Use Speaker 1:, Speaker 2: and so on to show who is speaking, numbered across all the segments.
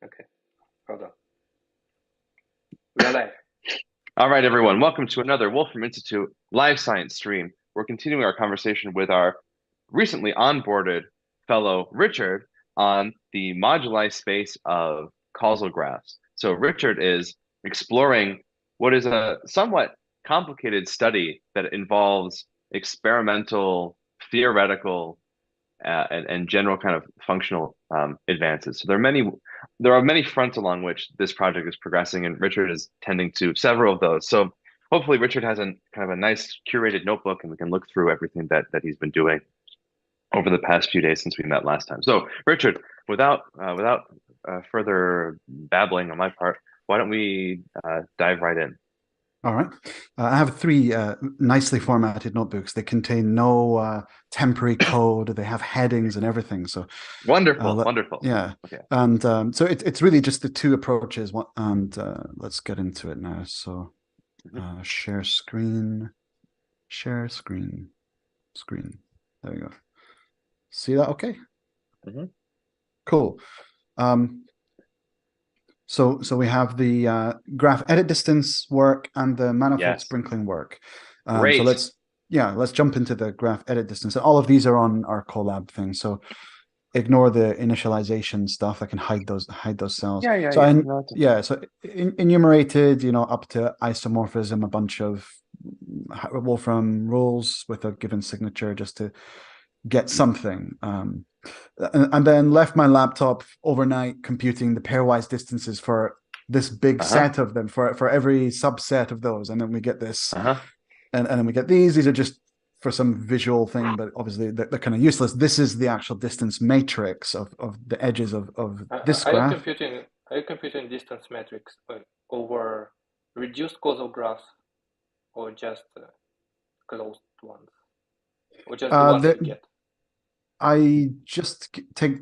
Speaker 1: Okay, hold on. We're live.
Speaker 2: All right, everyone. Welcome to another Wolfram Institute live science stream. We're continuing our conversation with our recently onboarded fellow Richard on the moduli space of causal graphs. So Richard is exploring what is a somewhat complicated study that involves experimental, theoretical, and general kind of functional advances. So there are many fronts along which this project is progressing, and Richard is tending to several of those. So hopefully Richard has a kind of a nice curated notebook, and we can look through everything that he's been doing over the past few days since we met last time. So Richard, without further babbling on my part, why don't we dive right in?
Speaker 3: All right. I have three nicely formatted notebooks. They contain no temporary code. They have headings and everything. So
Speaker 2: wonderful.
Speaker 3: Yeah.
Speaker 2: Okay.
Speaker 3: And so it's really just the two approaches. And let's get into it now. So share screen. Screen. There we go. See that? Okay. Cool. So we have the graph edit distance work and the manifold sprinkling work.
Speaker 2: Great.
Speaker 3: So let's jump into the graph edit distance. And all of these are on our Colab thing. So ignore the initialization stuff. I can hide those cells. So enumerated, up to isomorphism, a bunch of Wolfram rules with a given signature just to get something. And then left my laptop overnight computing the pairwise distances for this big set of them for every subset of those, and then we get this, and then we get these. These are just for some visual thing, but obviously they're kind of useless. This is the actual distance matrix of the edges of this graph.
Speaker 1: Are you computing distance matrix over reduced causal graphs, or just closed ones, or just the ones you get?
Speaker 3: I just take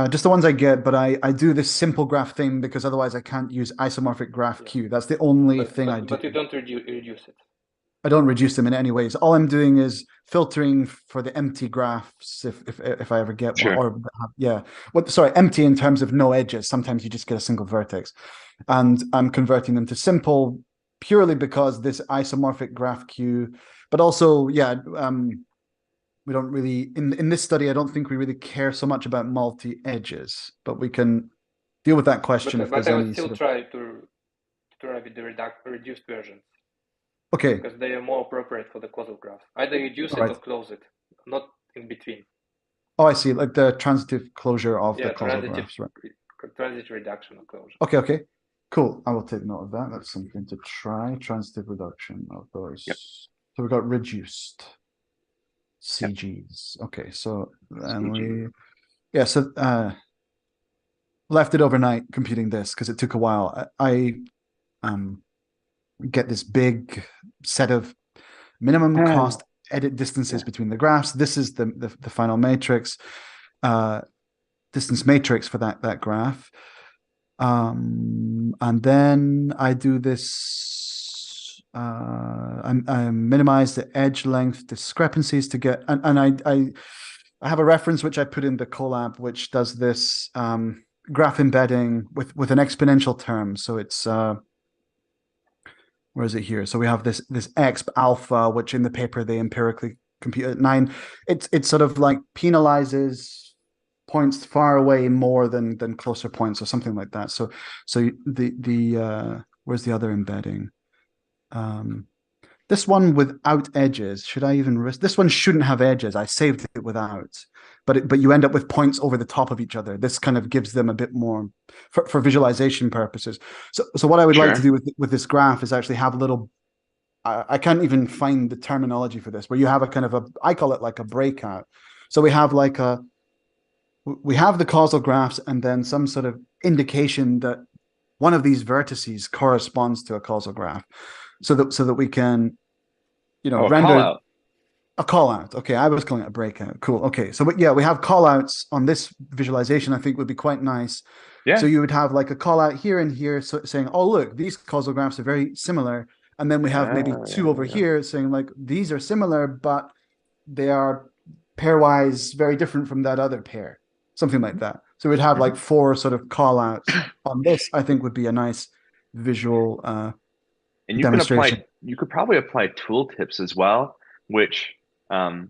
Speaker 3: just the ones I get, but I do this simple graph thing because otherwise I can't use isomorphic graph Q. That's the only thing I do.
Speaker 1: But you don't reduce it.
Speaker 3: I don't reduce them in any ways. All I'm doing is filtering for the empty graphs if I ever get one. Or empty in terms of no edges. Sometimes you just get a single vertex, and I'm converting them to simple purely because this isomorphic graph Q. But also, we don't really in this study. I don't think we really care so much about multi edges, but we can deal with that question if there's
Speaker 1: any. But I
Speaker 3: any.
Speaker 1: would still try to try with the reduced versions.
Speaker 3: Okay.
Speaker 1: Because they are more appropriate for the causal graph. Either reduce it or close it, not in between.
Speaker 3: Oh, I see. Like the transitive closure of the causal graphs, right?
Speaker 1: Transitive reduction or closure.
Speaker 3: Okay. Cool. I will take note of that. That's something to try. Transitive reduction of those.
Speaker 2: Yep.
Speaker 3: So we got reduced CGs. Okay, so then left it overnight computing this because it took a while. I get this big set of minimum cost edit distances between the graphs. This is the final matrix, distance matrix for that graph. And then I do this. I minimize the edge length discrepancies to get, and I have a reference which I put in the Colab, which does this graph embedding with an exponential term. So it's where is it here? So we have this exp alpha, which in the paper they empirically compute at 9. It sort of like penalizes points far away more than closer points or something like that. So the where's the other embedding? This one without edges, should I even risk? This one shouldn't have edges. I saved it without, but you end up with points over the top of each other. This kind of gives them a bit more for visualization purposes. So what I would like to do with this graph is actually have a little. I can't even find the terminology for this, where you have a kind of I call it like a breakout. So we have like we have the causal graphs and then some sort of indication that one of these vertices corresponds to a causal graph. So that we can, render a call out. Okay, I was calling it a breakout. Cool. Okay, so we have call outs on this visualization. I think would be quite nice.
Speaker 2: Yeah.
Speaker 3: So you would have like a call out here and here, saying, "Oh, look, these causal graphs are very similar," and then we have maybe two over here saying like these are similar, but they are pairwise very different from that other pair. something like that. So we'd have like 4 sort of call outs on this, I think would be a nice visual
Speaker 2: And
Speaker 3: demonstration.
Speaker 2: you could probably apply tooltips as well, which a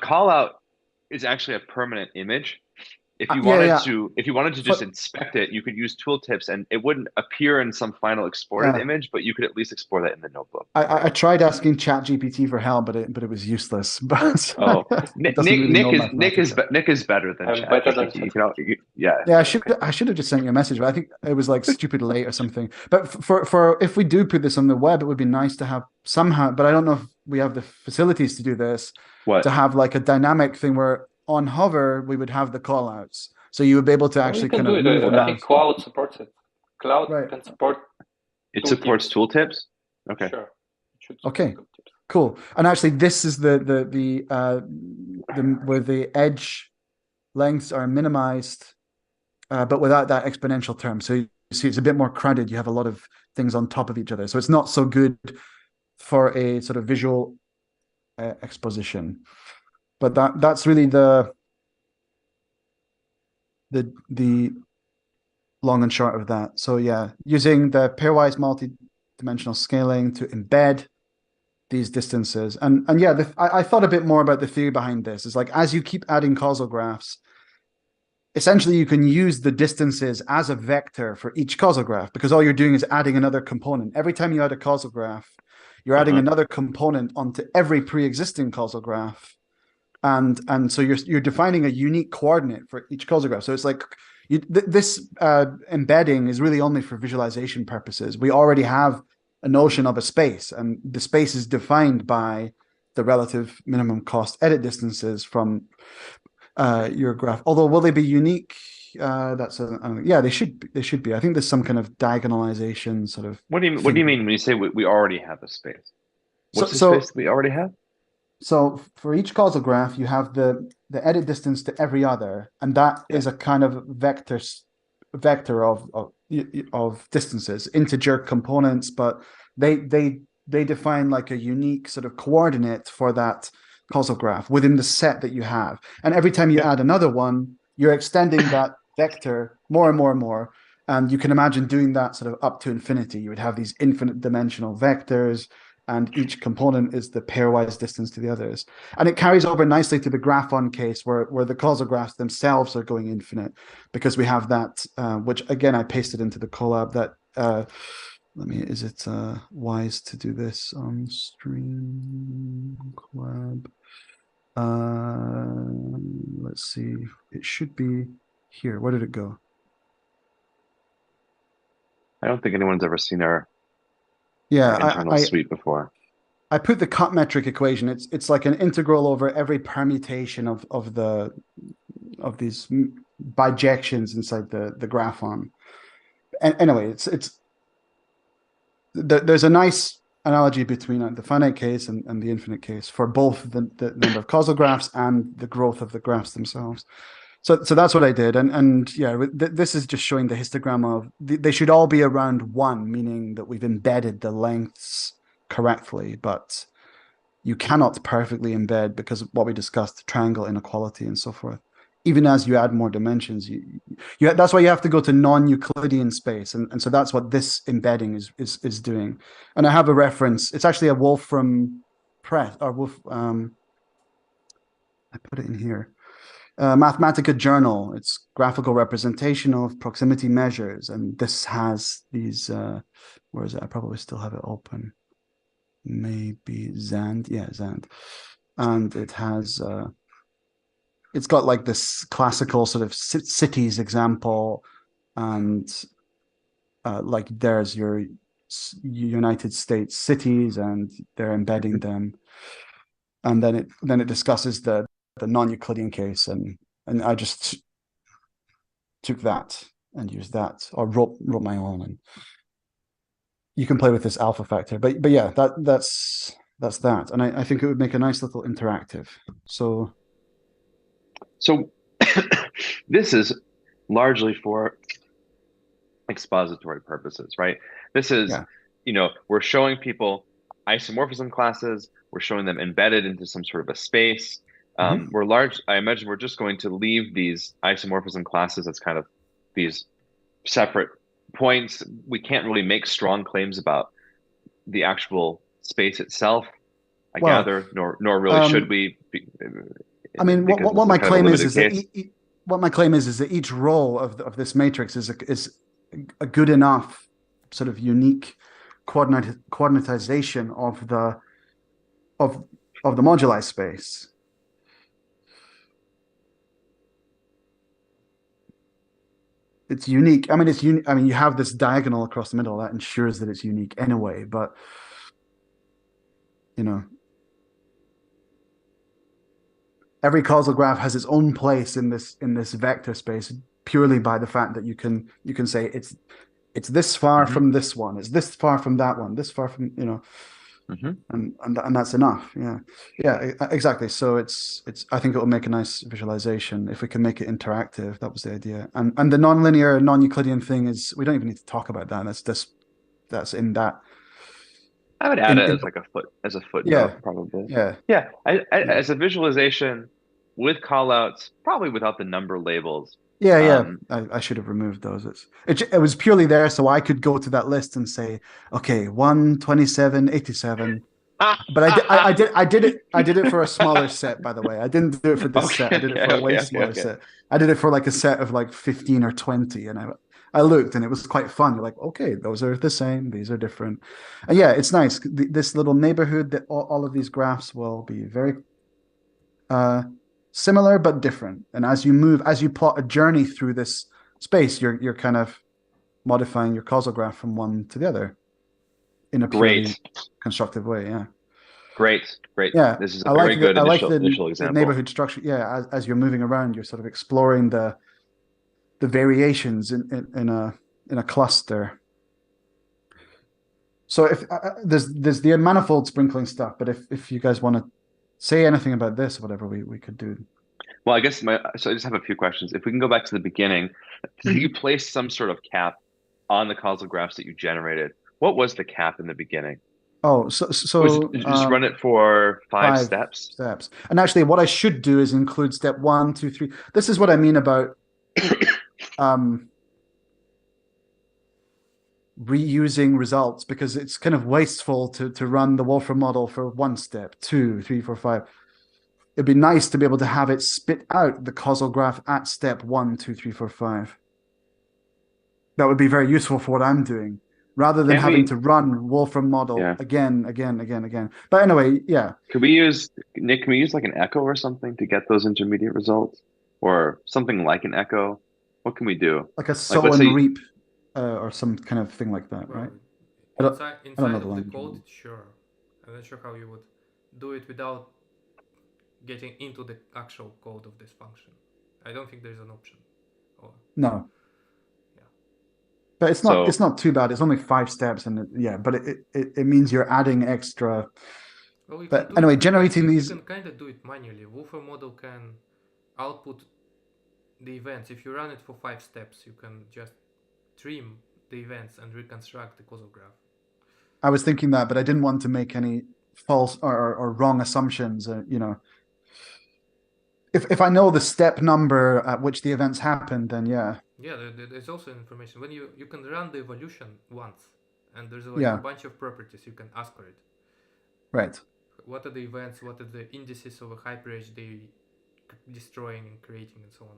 Speaker 2: call out is actually a permanent image. If you wanted to just inspect it, you could use tooltips and it wouldn't appear in some final exported image, but you could at least export that in the notebook.
Speaker 3: I tried asking ChatGPT for help, but it was useless. But
Speaker 2: Nick is better than ChatGPT.
Speaker 3: Yeah, I should have just sent you a message, but I think it was like stupid late or something. But for if we do put this on the web, it would be nice to have somehow, but I don't know if we have the facilities to do this. To have like a dynamic thing where on hover we would have the call outs. So you would be able to actually kind of move
Speaker 1: I think Cloud supports it. Cloud can support
Speaker 2: it supports tooltips. Okay.
Speaker 1: Sure.
Speaker 3: Okay. Cool. And actually this is the where the edge lengths are minimized, but without that exponential term. So you see it's a bit more crowded. You have a lot of things on top of each other. So it's not so good for a sort of visual exposition. But that's really the long and short of that. So yeah, using the pairwise multi-dimensional scaling to embed these distances. And yeah, I thought a bit more about the theory behind this. It's like, as you keep adding causal graphs, essentially you can use the distances as a vector for each causal graph, because all you're doing is adding another component. Every time you add a causal graph, you're adding another component onto every pre-existing causal graph. And so you're defining a unique coordinate for each causal graph. So it's like this embedding is really only for visualization purposes. We already have a notion of a space, and the space is defined by the relative minimum cost edit distances from your graph. Although will they be unique? Yeah, they should be. I think there's some kind of diagonalization sort of.
Speaker 2: What do you mean when you say we already have a space? What's the space we already have?
Speaker 3: So for each causal graph, you have the edit distance to every other, and that is a kind of vector of distances, integer components, but they define like a unique sort of coordinate for that causal graph within the set that you have. And every time you add another one, you're extending that vector more and more and more. And you can imagine doing that sort of up to infinity. You would have these infinite dimensional vectors, and each component is the pairwise distance to the others. And it carries over nicely to the graphon case where the causal graphs themselves are going infinite, because we have that, which again, I pasted into the Colab that, is it wise to do this on stream Colab? Let's see, it should be here. Where did it go?
Speaker 2: I don't think anyone's ever seen our internal suite before.
Speaker 3: I put the cut metric equation. It's like an integral over every permutation of these bijections inside the graphon. And anyway, there's a nice analogy between the finite case and the infinite case for both the number of causal graphs and the growth of the graphs themselves. So that's what I did, and yeah, this is just showing the histogram of they should all be around 1, meaning that we've embedded the lengths correctly, but you cannot perfectly embed because of what we discussed, triangle inequality and so forth. Even as you add more dimensions, that's why you have to go to non-Euclidean space, and so that's what this embedding is doing. And I have a reference. It's actually a Wolfram press or Wolf. I put it in here. Mathematica journal. It's graphical representation of proximity measures, and this has these. Where is it? I probably still have it open. Maybe Zand. Yeah, Zand. And it has. It's got like this classical sort of cities example, and like there's your United States cities, and they're embedding them, and then it discusses the non-Euclidean case, and I just took that and used that, or wrote my own, and you can play with this alpha factor, but yeah, that's that, and I think it would make a nice little interactive. So
Speaker 2: this is largely for expository purposes, right? This is, we're showing people isomorphism classes, we're showing them embedded into some sort of a space. We're large. I imagine we're just going to leave these isomorphism classes as kind of these separate points. We can't really make strong claims about the actual space itself, I gather, nor really should we.
Speaker 3: I mean, what my
Speaker 2: kind of
Speaker 3: claim is that
Speaker 2: case.
Speaker 3: what my claim is that each role of this matrix is a good enough sort of unique coordinatization of the moduli space. It's unique. I mean, it's unique. I mean, you have this diagonal across the middle that ensures that it's unique anyway. But you know, every causal graph has its own place in this vector space purely by the fact that you can say it's this far from this one, it's this far from that one, this far from and that's enough. Yeah, exactly. So it's I think it will make a nice visualization if we can make it interactive. That was the idea. And the nonlinear non-Euclidean thing is, we don't even need to talk about that. That's in that.
Speaker 2: I would add it as a footnote, probably.
Speaker 3: Yeah.
Speaker 2: As a visualization with callouts, probably without the number labels.
Speaker 3: I should have removed those. It was purely there so I could go to that list and say, okay, 1, 27, 87. But I did it for a smaller set, by the way. I didn't do it for this set. I did it for a way smaller set. I did it for like a set of like 15 or 20, and I looked and it was quite fun. You're like, okay, those are the same, these are different. And yeah, it's nice. This little neighborhood that all of these graphs will be very similar but different. And as you plot a journey through this space, you're kind of modifying your causal graph from one to the other in a purely constructive way. Yeah.
Speaker 2: Great.
Speaker 3: Yeah.
Speaker 2: This is a very good initial example.
Speaker 3: The neighborhood structure. Yeah. As you're moving around, you're sort of exploring the variations in a cluster. So if there's the manifold sprinkling stuff, but if you guys want to say anything about this or whatever, we could do.
Speaker 2: Well, I guess so I just have a few questions. If we can go back to the beginning, do you place some sort of cap on the causal graphs that you generated? What was the cap in the beginning?
Speaker 3: Oh, so
Speaker 2: did you just run it for five steps?
Speaker 3: And actually, what I should do is include step 1, 2, 3. This is what I mean about reusing results, because it's kind of wasteful to run the Wolfram model for 1 step, 2, 3, 4, 5. It'd be nice to be able to have it spit out the causal graph at step 1, 2, 3, 4, 5. That would be very useful for what I'm doing, rather than having to run Wolfram model again. But anyway, yeah.
Speaker 2: Can we use like an echo or something to get those intermediate results, or something like an echo? What can we do?
Speaker 3: Like a sow and reap. Or some kind of thing like that, right?
Speaker 4: Inside of the code, sure. I'm not sure how you would do it without getting into the actual code of this function. I don't think there's an option.
Speaker 3: No. Yeah. But it's not too bad. It's only 5 steps, and but it means you're adding extra.
Speaker 4: Well,
Speaker 3: but anyway, generating these.
Speaker 4: You can kind of do it manually. Wolfram model can output the events. If you run it for 5 steps, you can just trim the events and reconstruct the causal graph.
Speaker 3: I was thinking that, but I didn't want to make any false or wrong assumptions. If I know the step number at which the events happened, then yeah.
Speaker 4: Yeah, there's also information. When you can run the evolution once, and there's a bunch of properties you can ask for it.
Speaker 3: Right.
Speaker 4: What are the events? What are the indices of a hyperedge they destroying and creating, and so on.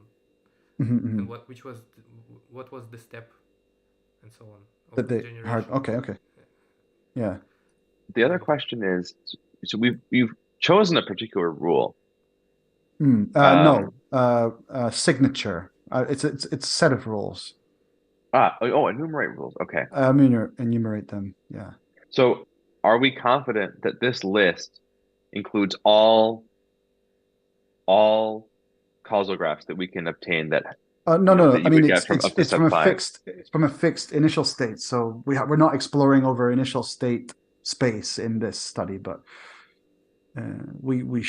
Speaker 4: And what was the step, and so on.
Speaker 3: That they hard. Okay. Yeah.
Speaker 2: The other question is, so we've chosen a particular rule.
Speaker 3: No, signature. It's a set of rules.
Speaker 2: Enumerate rules. Okay.
Speaker 3: Enumerate them. Yeah.
Speaker 2: So, are we confident that this list includes all causal graphs that we can obtain that?
Speaker 3: No. I mean, it's from a fixed initial state. So we're not exploring over initial state space in this study, but we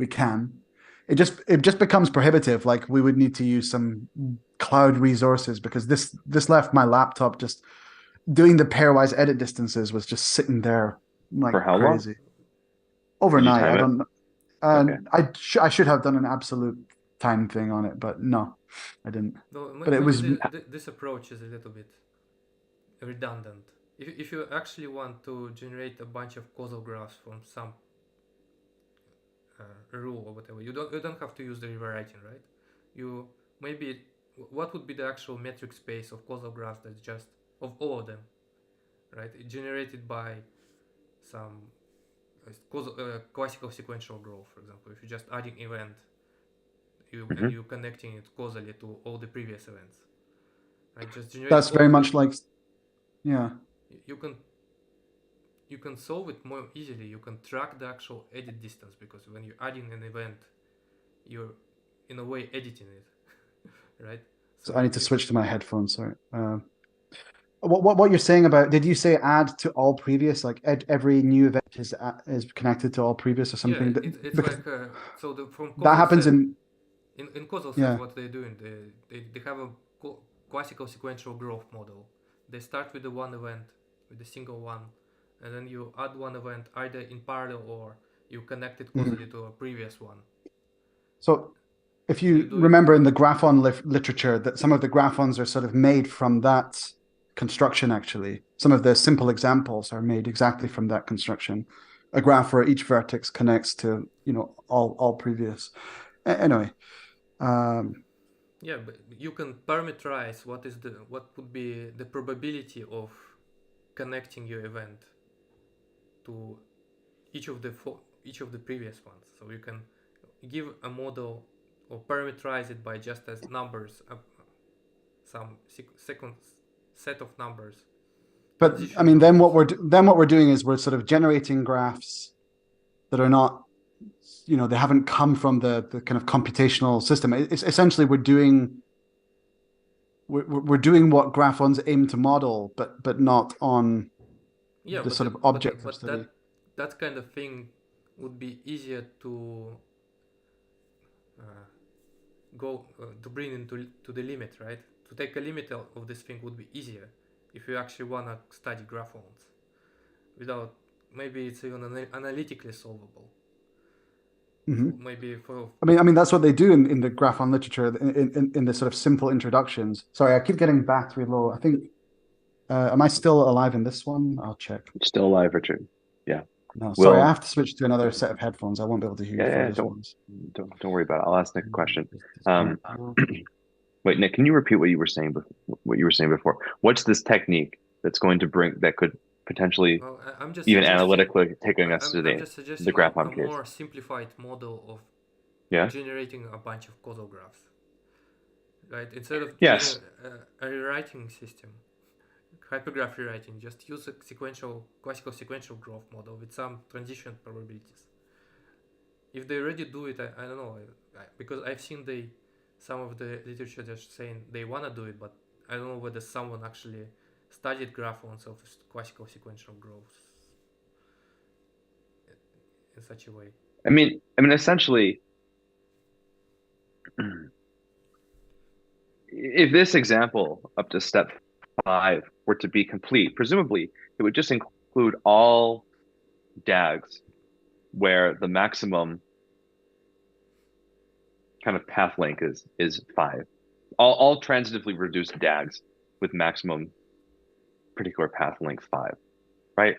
Speaker 3: can. It just becomes prohibitive. Like, we would need to use some cloud resources, because this left my laptop just doing the pairwise edit distances was just sitting there like
Speaker 2: for how
Speaker 3: crazy.
Speaker 2: Long?
Speaker 3: Overnight. I don't know. And
Speaker 2: Okay.
Speaker 3: I should have done an absolute time thing on it, but no, I didn't.
Speaker 4: No,
Speaker 3: But it was
Speaker 4: this approach is a little bit redundant. If you actually want to generate a bunch of causal graphs from some rule or whatever, you don't have to use the rewriting, right? You maybe what would be the actual metric space of causal graphs that's just of all of them, right? Generated by some classical sequential growth, for example. If you're just adding event, and you're connecting it causally to all the previous events, right? Just generate.
Speaker 3: That's very much like, yeah.
Speaker 4: You can solve it more easily. You can track the actual edit distance, because when you're adding an event, you're in a way editing it, right?
Speaker 3: So I need to switch to my headphones. Sorry. What you're saying about? Did you say add to all previous? Like every new event is connected to all previous or something?
Speaker 4: Yeah, it's like so from
Speaker 3: that happens
Speaker 4: set,
Speaker 3: in
Speaker 4: causal sets.
Speaker 3: Yeah.
Speaker 4: What they're doing, they have a classical sequential growth model. They start with the one event, with a single one, and then you add one event either in parallel or you connect it causally to a previous one.
Speaker 3: So if you remember in the graphon literature that some of the graphons are sort of made from that construction, actually. Some of the simple examples are made exactly from that construction. A graph where each vertex connects to, all previous. Anyway.
Speaker 4: Yeah, but you can parameterize what would be the probability of connecting your event to each of the previous ones. So you can give a model or parameterize it by just as numbers, some second set of numbers.
Speaker 3: But I mean, then what we're doing is we're sort of generating graphs that are not, they haven't come from the kind of computational system. It's essentially we're doing what graphons aim to model, but not on the sort of object of study.
Speaker 4: That kind of thing would be easier to to bring into the limit, right? To take a limit of this thing would be easier if you actually want to study graphons. Without, maybe it's even analytically solvable. So maybe for
Speaker 3: I mean that's what they do in the graphon literature in the sort of simple introductions. Sorry, I keep getting battery low. I think am I still alive in this one? I'll check.
Speaker 2: Still alive, Richard. Yeah.
Speaker 3: No, sorry, I have to switch to another set of headphones. I won't be able to hear you for this one.
Speaker 2: Don't worry about it. I'll ask Nick a question. Wait, Nick, can you repeat what you were saying before? What's this technique that's going to bring that could potentially even analytically taking us to the graphon case?
Speaker 4: A more simplified model of generating a bunch of causal graphs, right? Instead of using a rewriting system, hypergraph rewriting, just use a classical sequential growth model with some transition probabilities. If they already do it, I don't know, because I've seen some of the literature just saying they want to do it, but I don't know whether someone actually studied graphons of classical sequential growth in such a way.
Speaker 2: I mean, essentially, if this example up to step 5 were to be complete, presumably it would just include all DAGs where the maximum kind of path length is 5. All transitively reduced DAGs with maximum particular path length 5, right?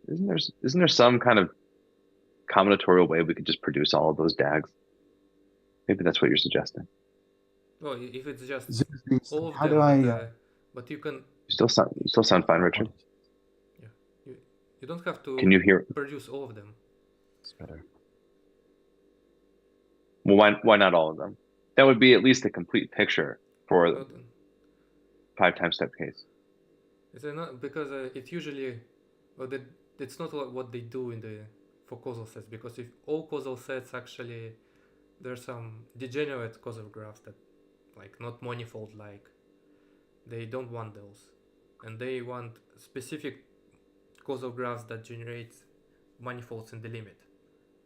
Speaker 2: Isn't there some kind of combinatorial way we could just produce all of those DAGs? Maybe that's what you're suggesting.
Speaker 4: Well, if it's just all of
Speaker 3: how
Speaker 4: them,
Speaker 3: do I?
Speaker 4: But you can
Speaker 2: still sound fine, Richard.
Speaker 4: Yeah, you don't have to.
Speaker 2: Can you hear?
Speaker 4: Produce all of them.
Speaker 3: It's better.
Speaker 2: Well, why not all of them? That would be at least a complete picture for the 5 time step case.
Speaker 4: It's not because it usually, it's not what they do for causal sets, because if all causal sets actually, there's some degenerate causal graphs that like not manifold like, they don't want those, and they want specific causal graphs that generate manifolds in the limit.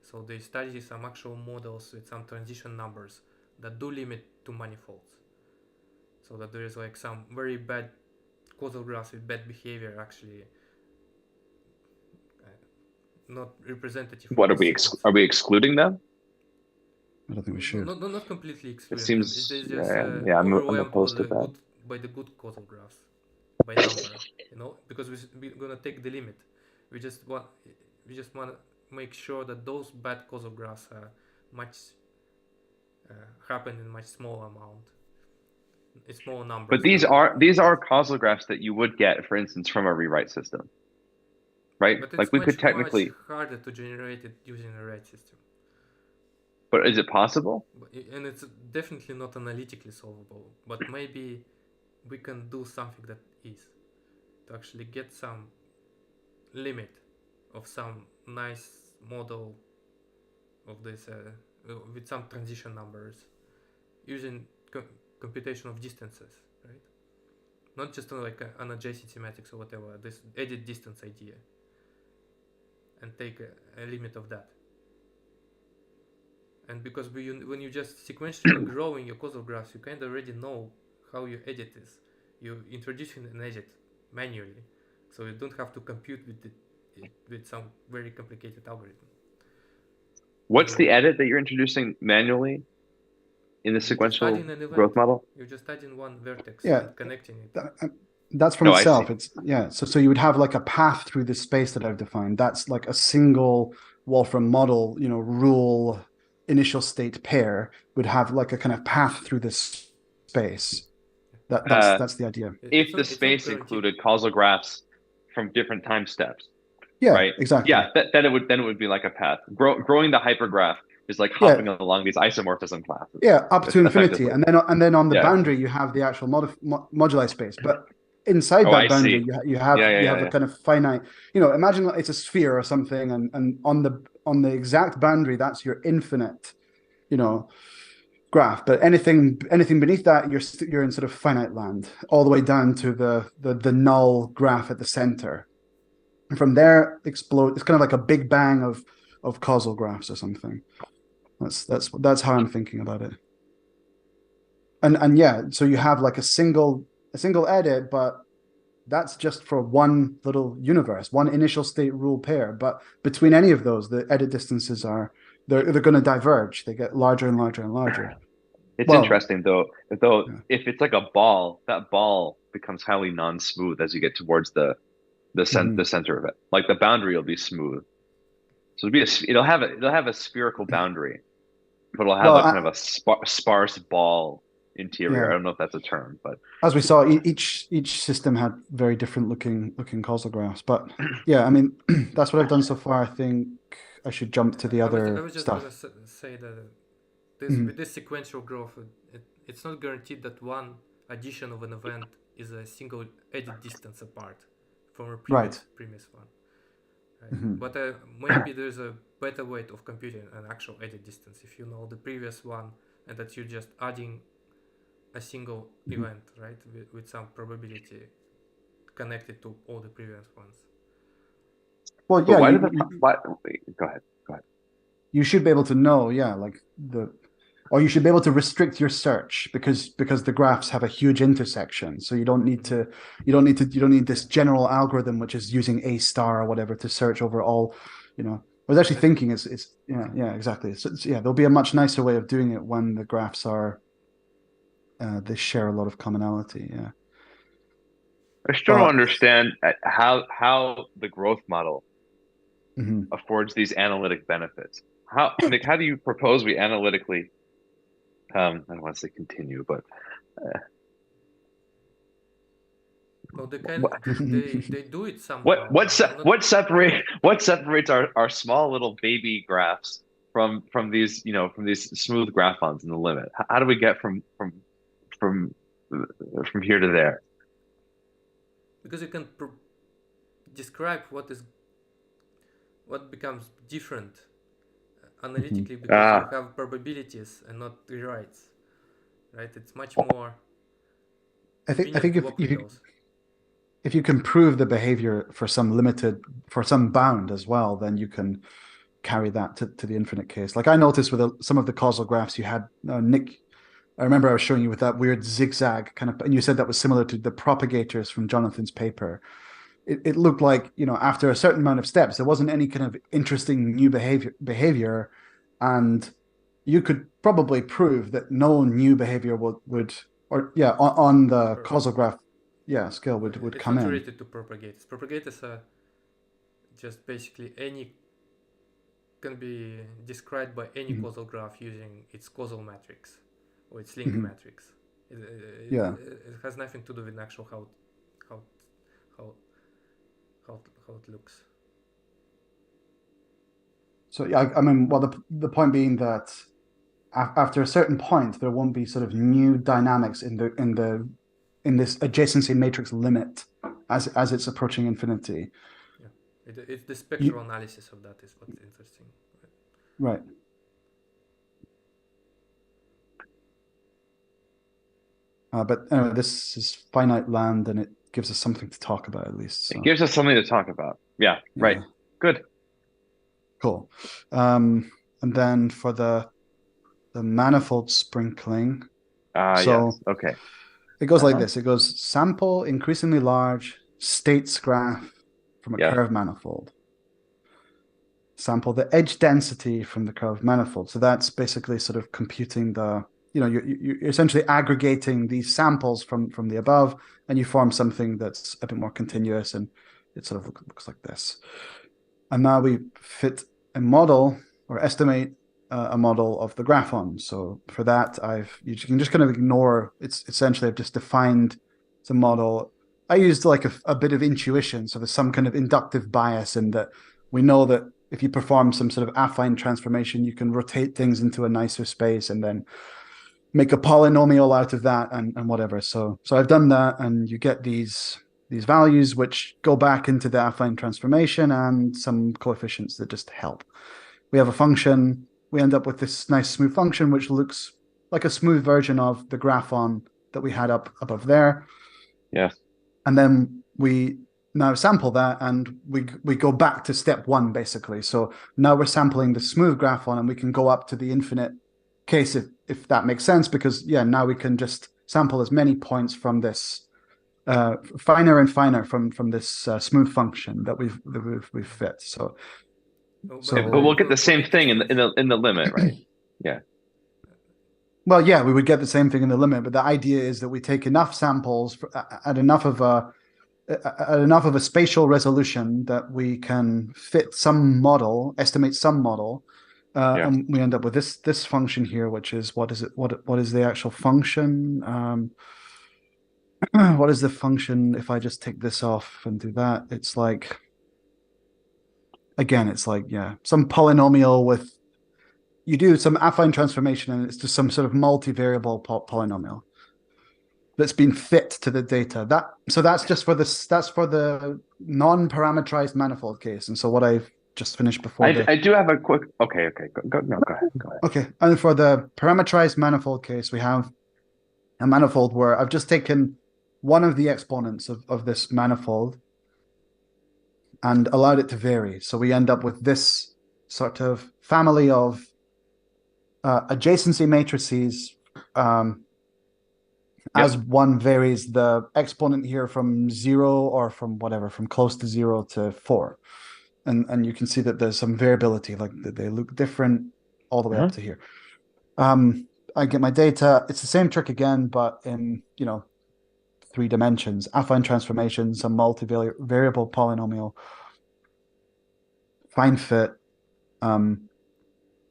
Speaker 4: So they study some actual models with some transition numbers that do limit to manifolds, so that there is like some very bad causal graphs with bad behavior actually not representative.
Speaker 2: What
Speaker 4: of the sequence.
Speaker 2: are we excluding them?
Speaker 3: I don't think we should.
Speaker 4: Not completely excluding
Speaker 2: It seems
Speaker 4: them. There's
Speaker 2: I'm
Speaker 4: overwhelmed
Speaker 2: opposed to that.
Speaker 4: by the good causal graphs by number, because we're gonna take the limit. We just want to make sure that those bad causal graphs are much happen in much smaller amount, a small number.
Speaker 2: But these are causal graphs that you would get, for instance, from a rewrite system, right?
Speaker 4: But it's
Speaker 2: like we could technically
Speaker 4: much harder to generate it using a rewrite system.
Speaker 2: But is it possible?
Speaker 4: And it's definitely not analytically solvable. But maybe we can do something that is to actually get some limit of some nice model of this with some transition numbers using computation of distances, right? Not just like an adjacency matrix or whatever, this edit distance idea, and take a limit of that. And because when you just sequentially growing your causal graphs, you kind of already know how your edit is. You're introducing an edit manually, so you don't have to compute with some very complicated algorithm.
Speaker 2: What's the edit that you're introducing manually in the sequential growth model?
Speaker 4: You're just adding one vertex and connecting it.
Speaker 3: That's from itself. It's So you would have like a path through this space that I've defined. That's like a single Wolfram model, rule initial state pair would have like a kind of path through this space. That's the idea.
Speaker 2: If the space included causal graphs from different time steps.
Speaker 3: Yeah,
Speaker 2: right.
Speaker 3: Exactly.
Speaker 2: Yeah, then it would be like a path. Growing the hypergraph is like hopping along these isomorphism classes.
Speaker 3: Yeah, up to infinity, and then on the boundary you have the actual moduli space. But inside that boundary, you have a kind of finite. Imagine it's a sphere or something, and on the exact boundary, that's your infinite, graph. But anything beneath that, you're in sort of finite land, all the way down to the null graph at the center. And from there, explode. It's kind of like a big bang of causal graphs or something. That's how I'm thinking about it. And so you have like a single edit, but that's just for one little universe, one initial state rule pair. But between any of those, the edit distances they're going to diverge. They get larger and larger and larger.
Speaker 2: It's interesting though. If it's like a ball, that ball becomes highly non-smooth as you get towards the center of it. Like the boundary will be smooth, so it'll have a spherical boundary, but it'll have kind of a sparse ball interior.
Speaker 3: Yeah.
Speaker 2: I don't know if that's a term, but
Speaker 3: as we saw, each system had very different looking causal graphs. But I mean, that's what I've done so far. I think I should jump to the other
Speaker 4: I was just
Speaker 3: stuff.
Speaker 4: going to say that with this sequential growth, it's not guaranteed that one addition of an event is a single edit distance apart from a previous one. Right?
Speaker 3: Mm-hmm.
Speaker 4: But maybe there's a better way of computing an actual edit distance if you know the previous one and that you're just adding a single event, right, with some probability connected to all the previous ones.
Speaker 3: Well,
Speaker 2: go ahead.
Speaker 3: You should be able to know, or you should be able to restrict your search because the graphs have a huge intersection. So you don't need this general algorithm which is using A star or whatever to search over all. I was actually thinking exactly. So there'll be a much nicer way of doing it when the graphs are they share a lot of commonality. Yeah.
Speaker 2: I still don't understand how the growth model affords these analytic benefits. How do you propose we analytically? I don't want to say continue, but
Speaker 4: they do it somehow.
Speaker 2: What separates our small little baby graphs from these smooth graphons in the limit? How do we get from here to there?
Speaker 4: Because you can describe what becomes different analytically because you have probabilities and not rewrites, right? It's much more.
Speaker 3: I think if you can prove the behavior for some bound as well, then you can carry that to the infinite case. Like I noticed with some of the causal graphs you had, Nick. I remember I was showing you with that weird zigzag kind of, and you said that was similar to the propagators from Jonathan's paper. it looked like, after a certain amount of steps, there wasn't any kind of interesting new behavior, and you could probably prove that no new behavior would on the causal graph scale would come in.
Speaker 4: It's not related to propagators. Propagators are just basically can be described by any causal graph using its causal matrix or its link matrix. It has nothing to do with actual how it looks.
Speaker 3: So I mean, well, the point being that after a certain point, there won't be sort of new dynamics in this adjacency matrix limit as it's approaching infinity.
Speaker 4: Yeah, it's the spectral analysis of that is what's interesting.
Speaker 3: Right. But anyway, this is finite land, and it gives us something to talk about at least. So.
Speaker 2: It gives us something to talk about. Yeah. Right. Good.
Speaker 3: Cool. And then for the manifold sprinkling.
Speaker 2: Yes. Okay.
Speaker 3: It goes like this. It goes sample increasingly large states graph from a curved manifold. Sample the edge density from the curved manifold. So that's basically sort of computing you're essentially aggregating these samples from the above, and you form something that's a bit more continuous, and it sort of looks like this. And now we fit a model or estimate a model of the graphon. So for that, you can just kind of ignore. It's essentially I've just defined the model. I used like a bit of intuition, so there's some kind of inductive bias in that we know that if you perform some sort of affine transformation, you can rotate things into a nicer space and then make a polynomial out of that and whatever. So I've done that, and you get these values which go back into the affine transformation and some coefficients that just help. We have a function. We end up with this nice smooth function which looks like a smooth version of the graphon that we had up above there.
Speaker 2: Yes.
Speaker 3: And then we now sample that, and we go back to step one basically. So now we're sampling the smooth graphon, and we can go up to the infinite case if that makes sense, because now we can just sample as many points from this finer and finer from this smooth function that we've fit.
Speaker 2: But we'll get the same thing in the limit, right? Yeah.
Speaker 3: Well, yeah, we would get the same thing in the limit, but the idea is that we take enough samples at enough of a spatial resolution that we can fit some model, estimate some model, and we end up with this function here, which is what is the actual function? What is the function if I just take this off and do that? It's like, again, it's like, some polynomial with, you do some affine transformation, and it's just some sort of multivariable polynomial that's been fit to the data. That's just for this. That's for the non-parametrized manifold case. And so what I've just finished before.
Speaker 2: I do have a quick. Okay. Go ahead.
Speaker 3: Okay, and for the parametrized manifold case, we have a manifold where I've just taken one of the exponents of this manifold and allowed it to vary. So we end up with this sort of family of adjacency matrices as one varies the exponent here from 0 or from whatever, from close to 0 to 4. And you can see that there's some variability, like they look different all the way up to here. I get my data. It's the same trick again, but in 3 dimensions, affine transformation, some multivariable polynomial, fine fit, and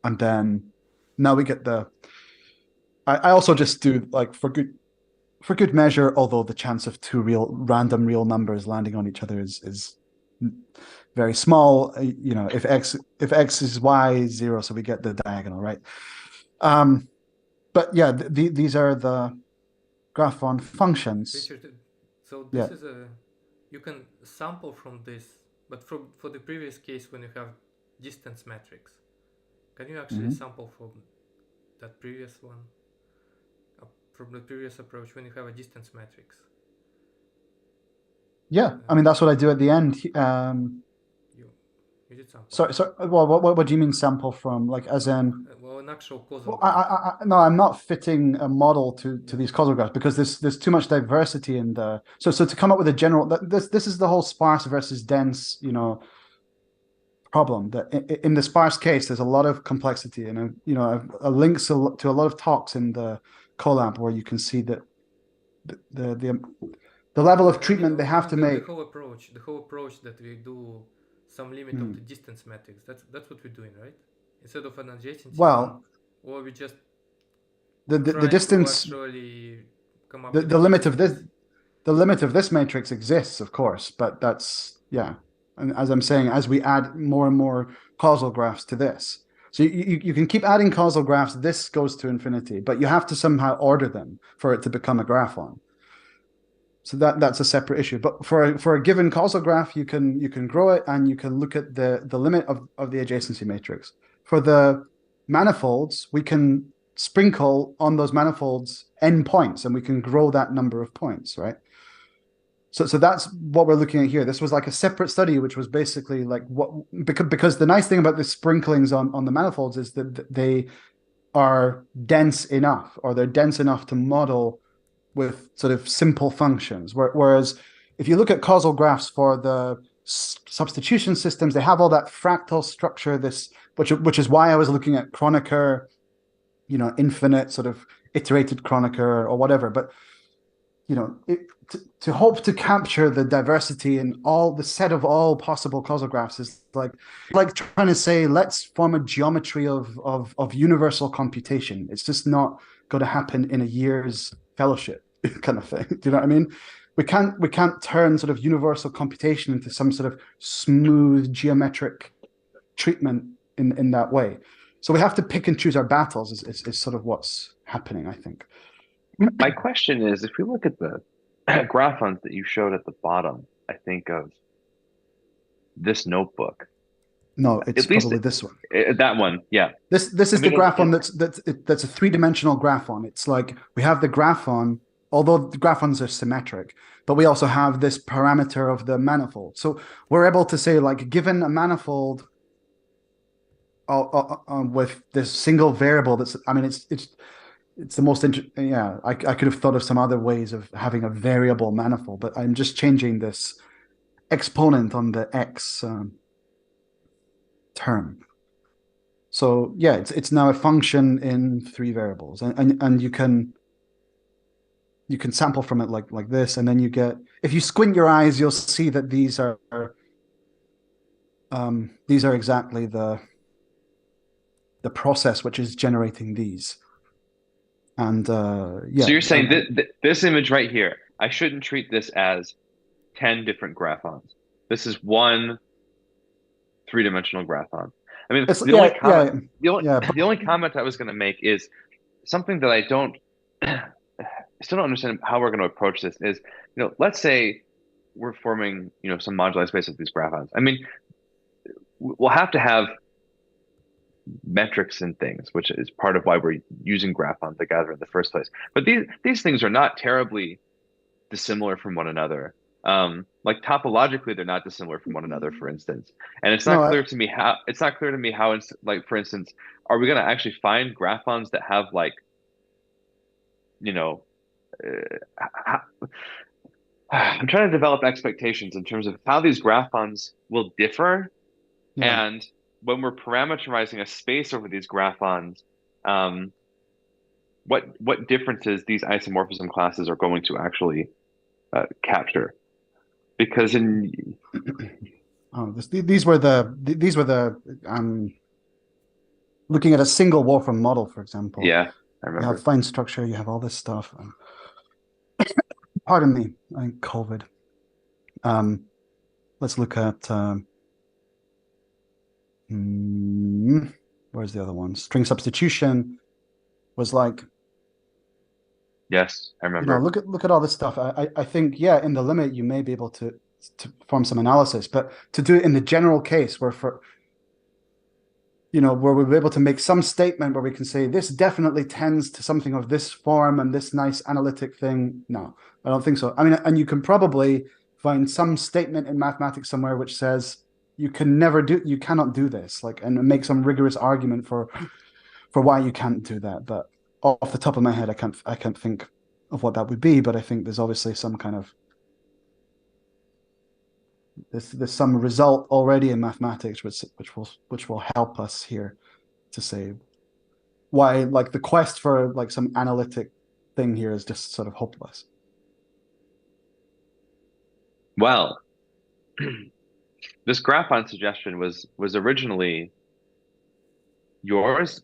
Speaker 3: then now we get I also just do, like, for good measure, although the chance of 2 random real numbers landing on each other is very small. If x is y 0, so we get the diagonal, right? But yeah, these are the graphon functions.
Speaker 4: So this is you can sample from this, but for the previous case, when you have distance matrix, can you actually sample from that previous one, from the previous approach, when you have a distance matrix?
Speaker 3: Yeah, I mean, that's what I do at the end.
Speaker 4: You did sample.
Speaker 3: Sorry. Well, what do you mean sample from? Like, as in?
Speaker 4: Well, an actual causal
Speaker 3: graph. No, I'm not fitting a model to these causal graphs because there's too much diversity in the. So to come up with a general, this is the whole sparse versus dense, problem. That in the sparse case, there's a lot of complexity, and a links to a lot of talks in the collab where you can see that the level of treatment they have to make.
Speaker 4: The whole approach that we do some limit of the distance matrix. That's what we're doing, right? Instead of an adjacency.
Speaker 3: Well,
Speaker 4: or we just
Speaker 3: the distance.
Speaker 4: To actually come up
Speaker 3: the limit of this. The limit of this matrix exists, of course, but that's And as I'm saying, as we add more and more causal graphs to this, so you can keep adding causal graphs. This goes to infinity, but you have to somehow order them for it to become a graphon. So that's a separate issue. But for a given causal graph, you can grow it and you can look at the limit of the adjacency matrix. For the manifolds, we can sprinkle on those manifolds n points, and we can grow that number of points, right? So that's what we're looking at here. This was like a separate study, which was basically like because the nice thing about the sprinklings on the manifolds is that they are dense enough, or they're dense enough to model with sort of simple functions. Whereas if you look at causal graphs for the substitution systems, they have all that fractal structure, which is why I was looking at Kronecker, infinite sort of iterated Kronecker or whatever. But to hope to capture the diversity in all the set of all possible causal graphs is like trying to say, let's form a geometry of universal computation. It's just not going to happen in a year's fellowship kind of thing. Do you know what I mean? We can't turn sort of universal computation into some sort of smooth geometric treatment in that way. So we have to pick and choose our battles is sort of what's happening, I think.
Speaker 2: My question is, if we look at the graphons that you showed at the bottom, I think of this notebook.
Speaker 3: No, it's probably this one.
Speaker 2: That one, yeah.
Speaker 3: This is the graphon that's a three-dimensional graphon. It's like we have the graphon, although the graphons are symmetric, but we also have this parameter of the manifold. So we're able to say, like, given a manifold with this single variable, it's the most interesting. Yeah, I could have thought of some other ways of having a variable manifold, but I'm just changing this exponent on the x term. So yeah, it's now a function in three variables, and you can sample from it like this, and then you get, if you squint your eyes, you'll see that these are exactly the process which is generating these. And yeah.
Speaker 2: So you're saying this image right here, I shouldn't treat this as 10 different graphons. This is one three-dimensional graphon. I mean, the only comment I was going to make is something that I still don't understand how we're going to approach this is, let's say we're forming, some moduli space of these graphons. I mean, we'll have to have metrics and things, which is part of why we're using graphons to gather in the first place. But these things are not terribly dissimilar from one another. Like topologically, they're not dissimilar from one another, for instance. And it's not clear to me how. It's not clear to me how. Like, for instance, are we going to actually find graphons that have I'm trying to develop expectations in terms of how these graphons will differ, and when we're parameterizing a space over these graphons, what differences these isomorphism classes are going to actually capture? Because
Speaker 3: these were the looking at a single Wolfram model, for example.
Speaker 2: Yeah, I remember.
Speaker 3: You have fine structure. You have all this stuff. Pardon me, I think COVID. Let's look at. Where's the other one? String substitution was like.
Speaker 2: Yes, I remember.
Speaker 3: Look at all this stuff. I think in the limit you may be able to form some analysis, but to do it in the general case where we'll be able to make some statement where we can say this definitely tends to something of this form and this nice analytic thing. No, I don't think so. I mean, and you can probably find some statement in mathematics somewhere which says you cannot do this, and make some rigorous argument for for why you can't do that. But off the top of my head, I can't think of what that would be. But I think there's obviously some kind of there's some result already in mathematics which will help us here to say why, like, the quest for like some analytic thing here is just sort of hopeless.
Speaker 2: Well, this graphon suggestion was originally yours.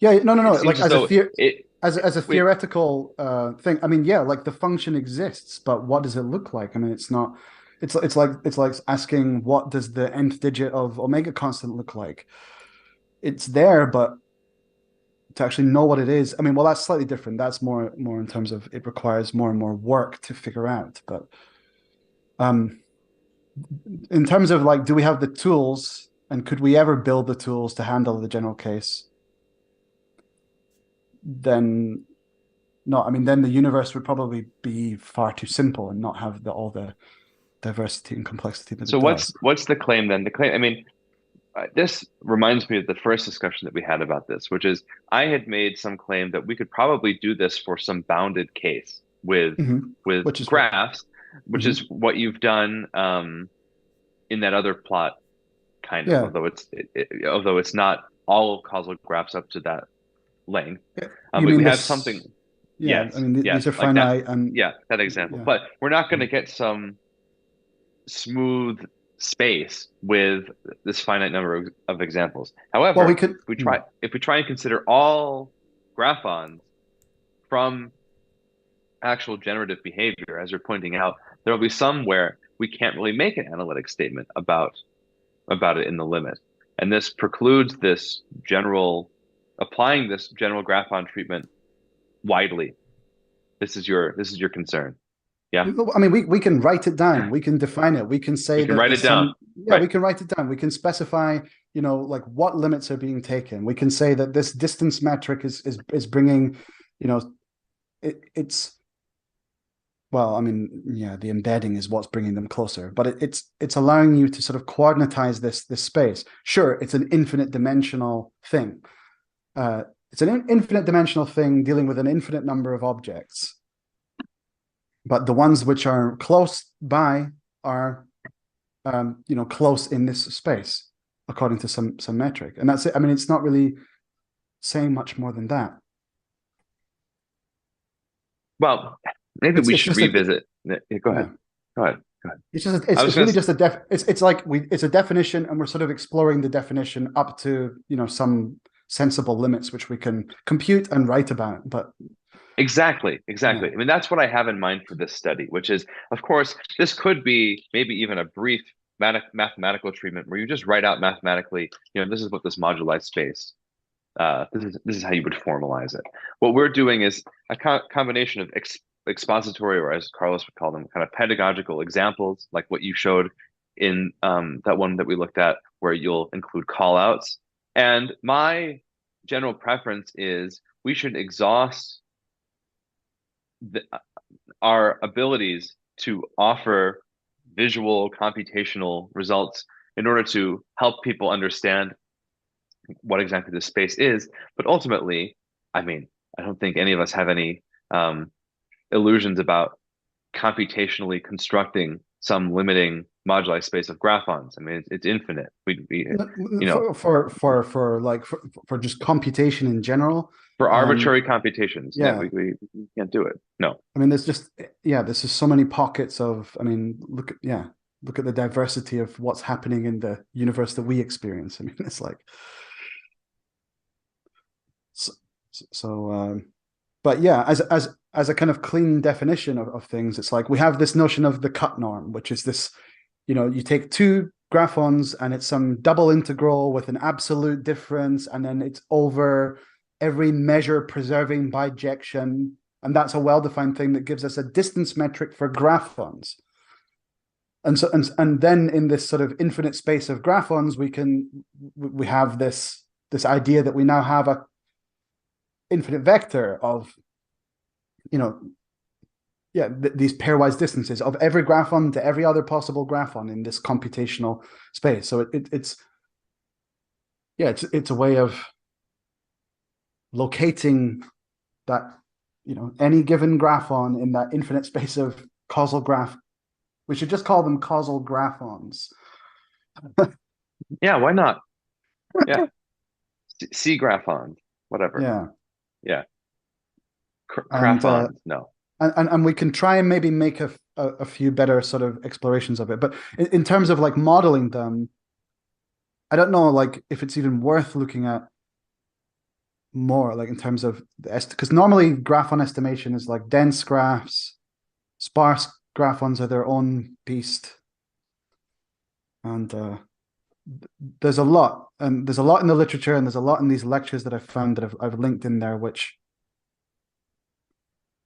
Speaker 3: No. Like
Speaker 2: as
Speaker 3: as a theoretical thing. I mean, yeah, like the function exists, but what does it look like? I mean, it's not. It's like asking what does the nth digit of omega constant look like? It's there, but to actually know what it is, I mean, well, that's slightly different. That's more in terms of it requires more and more work to figure out. But in terms of like, do we have the tools, and could we ever build the tools to handle the general case? Then no. I mean, then the universe would probably be far too simple and not have all the diversity and complexity that it does.
Speaker 2: What's the claim then? The claim, I mean, this reminds me of the first discussion that we had about this, which is I had made some claim that we could probably do this for some bounded case with graphs, which is what you've done in that other plot, kind of, although it's not all of causal graphs up to that length. But we have something.
Speaker 3: Yeah, yes, I mean, these are finite, and
Speaker 2: that example. Yeah. But we're not going to get some smooth space with this finite number of examples. However,
Speaker 3: well,
Speaker 2: if we try and consider all graphons from actual generative behavior, as you're pointing out, there will be some where we can't really make an analytic statement about it in the limit, and this precludes this applying this general graphon treatment widely. This is your concern. Yeah.
Speaker 3: I mean, we can write it down. We can define it. We can say
Speaker 2: we can write it down.
Speaker 3: We can write it down. We can specify, like what limits are being taken. We can say that this distance metric is bringing, it's. Well, I mean, the embedding is what's bringing them closer, but it's allowing you to sort of coordinatize this space. Sure, it's an infinite dimensional thing. It's an infinite dimensional thing dealing with an infinite number of objects. But the ones which are close by are, close in this space, according to some metric. And that's it. I mean, it's not really saying much more than that.
Speaker 2: Well, maybe we should revisit. Go ahead. It's a definition, and we're sort of exploring the definition up to some sensible limits which we can compute and write about. But exactly. I mean, that's what I have in mind for this study, which is, of course, this could be maybe even a brief mathematical treatment where you just write out mathematically, this is what this moduli space. This is how you would formalize it. What we're doing is a combination of expository, or as Carlos would call them, kind of pedagogical examples, like what you showed in that one that we looked at, where you'll include callouts. And my general preference is we should exhaust our abilities to offer visual computational results in order to help people understand what exactly this space is. But ultimately, I mean, I don't think any of us have any illusions about computationally constructing some limiting moduli space of graphons. I mean, it's infinite.
Speaker 3: For just computation in general,
Speaker 2: for arbitrary computations, we can't do it. No,
Speaker 3: I mean, there's just this is so many pockets of. I mean, look at the diversity of what's happening in the universe that we experience. I mean, it's like but yeah, as a kind of clean definition of things, it's like we have this notion of the cut norm, which is this, you take two graphons and it's some double integral with an absolute difference, and then it's over every measure preserving bijection, and that's a well-defined thing that gives us a distance metric for graphons. And then in this sort of infinite space of graphons, we have this idea that we now have a infinite vector of these pairwise distances of every graphon to every other possible graphon in this computational space. So it's a way of locating that, any given graphon in that infinite space of causal graph. We should just call them causal graphons.
Speaker 2: Yeah, why not? Yeah. C graphons, whatever.
Speaker 3: Yeah.
Speaker 2: Yeah. Graphons, no.
Speaker 3: And we can try and maybe make a few better sort of explorations of it. But in terms of like modeling them, I don't know like if it's even worth looking at more like in terms of the because normally graphon estimation is like dense graphs, sparse graphons are their own beast, and there's a lot in the literature, and there's a lot in these lectures that I've found that I've linked in there, which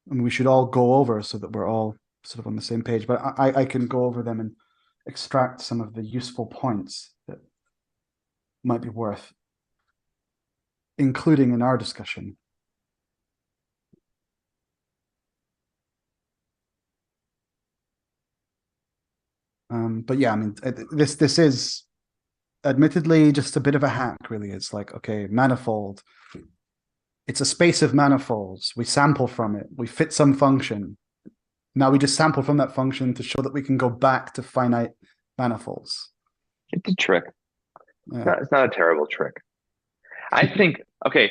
Speaker 3: we should all go over so that we're all sort of on the same page. But I can go over them and extract some of the useful points that might be worth including in our discussion. But yeah, I mean, this is admittedly just a bit of a hack, really. It's like, okay, manifold. It's a space of manifolds. We sample from it. We fit some function. Now we just sample from that function to show that we can go back to finite manifolds.
Speaker 2: It's a trick.
Speaker 3: Yeah.
Speaker 2: It's not a terrible trick. I think, okay,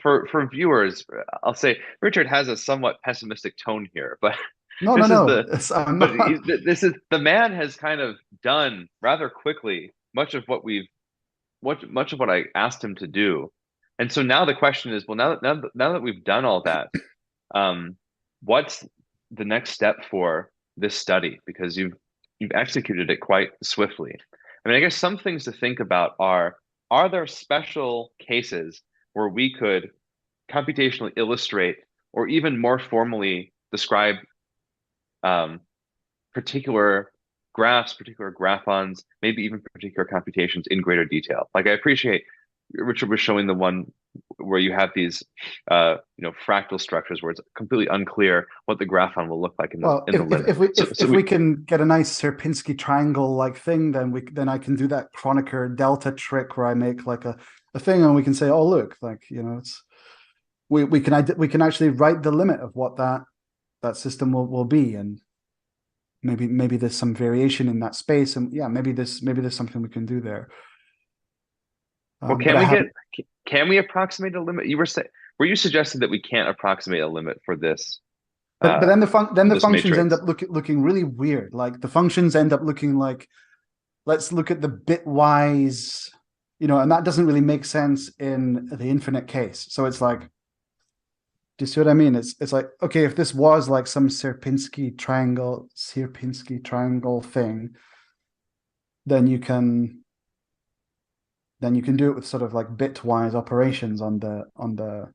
Speaker 2: for viewers, I'll say Richard has a somewhat pessimistic tone here, but
Speaker 3: no.
Speaker 2: This is the man has kind of done rather quickly much of what I asked him to do, and so now the question is, well, now that we've done all that, what's the next step for this study? Because you've executed it quite swiftly. I mean, I guess some things to think about are there special cases where we could computationally illustrate or even more formally describe particular graphs, particular graphons, maybe even particular computations in greater detail? Like, I appreciate Richard was showing the one where you have these fractal structures where it's completely unclear what the graphon will look like in the limit.
Speaker 3: If we can get a nice Sierpinski triangle like thing, then I can do that Kronecker delta trick where I make like a thing, and we can say, oh look, like it's we can actually write the limit of what that system will be, and maybe there's some variation in that space, and yeah, maybe there's something we can do there.
Speaker 2: Well, can we approximate a limit? Were you suggesting that we can't approximate a limit for this?
Speaker 3: But then the functions
Speaker 2: matrix
Speaker 3: end up looking really weird. Like the functions end up looking like, let's look at the bitwise, and that doesn't really make sense in the infinite case. So it's like, do you see what I mean? It's like, okay, if this was like some Sierpinski triangle thing, then you can do it with sort of like bitwise operations on the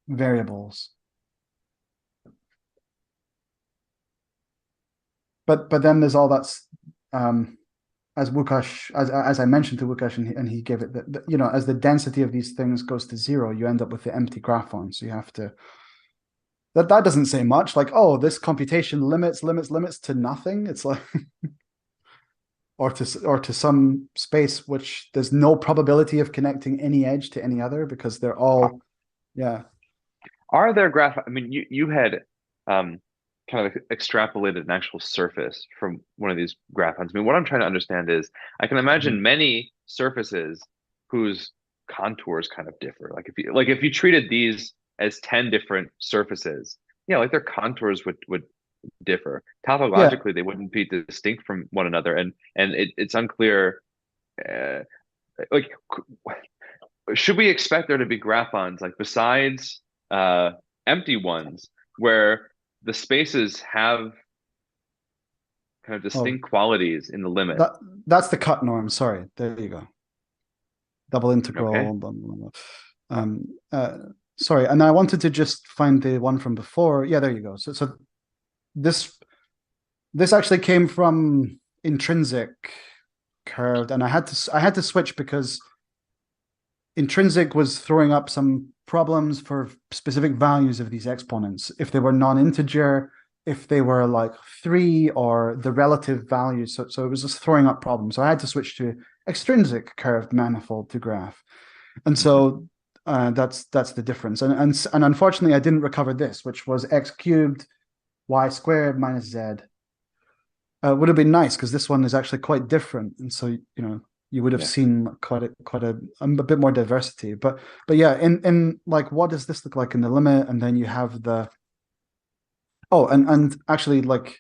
Speaker 3: variables. But then there's all that's as Łukasz, as I mentioned to Łukasz, and he gave it that, as the density of these things goes to zero, you end up with the empty graphon. So you have to that doesn't say much. Like, oh, this computation limits to nothing. It's like or to some space which there's no probability of connecting any edge to any other because they're all, yeah.
Speaker 2: Are there I mean, you had kind of extrapolated an actual surface from one of these graphons. I mean, what I'm trying to understand is I can imagine many surfaces whose contours kind of differ. Like if you treated these as 10 different surfaces, like their contours would differ. Topologically, they wouldn't be distinct from one another, and it's unclear. Like, should we expect there to be graphons like besides empty ones where the spaces have kind of distinct qualities in the limit?
Speaker 3: That's the cut norm. Sorry, there you go. Double integral.
Speaker 2: Okay.
Speaker 3: Blah, blah, blah. Sorry, and I wanted to just find the one from before. Yeah, there you go. So this actually came from intrinsic curved, and I had to switch because intrinsic was throwing up some problems for specific values of these exponents. If they were non-integer, if they were like 3, or the relative values. So it was just throwing up problems. So I had to switch to extrinsic curved manifold to graph. And so that's the difference. And unfortunately, I didn't recover this, which was x cubed y squared minus z. Would have been nice because this one is actually quite different, and so you would have seen quite a bit more diversity. But yeah, in like, what does this look like in the limit? And then you have the and actually, like,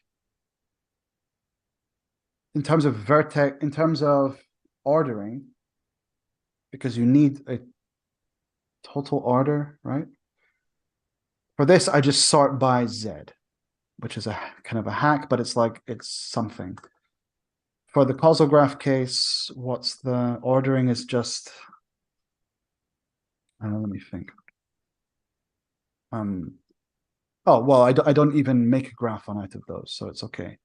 Speaker 3: in terms of vertex, in terms of ordering, because you need a total order, right? For this, I just sort by z, which is a kind of a hack, but it's something. For the causal graph case, what's the ordering is just, let me think. Oh, well, I don't even make a graph on out of those, so it's okay.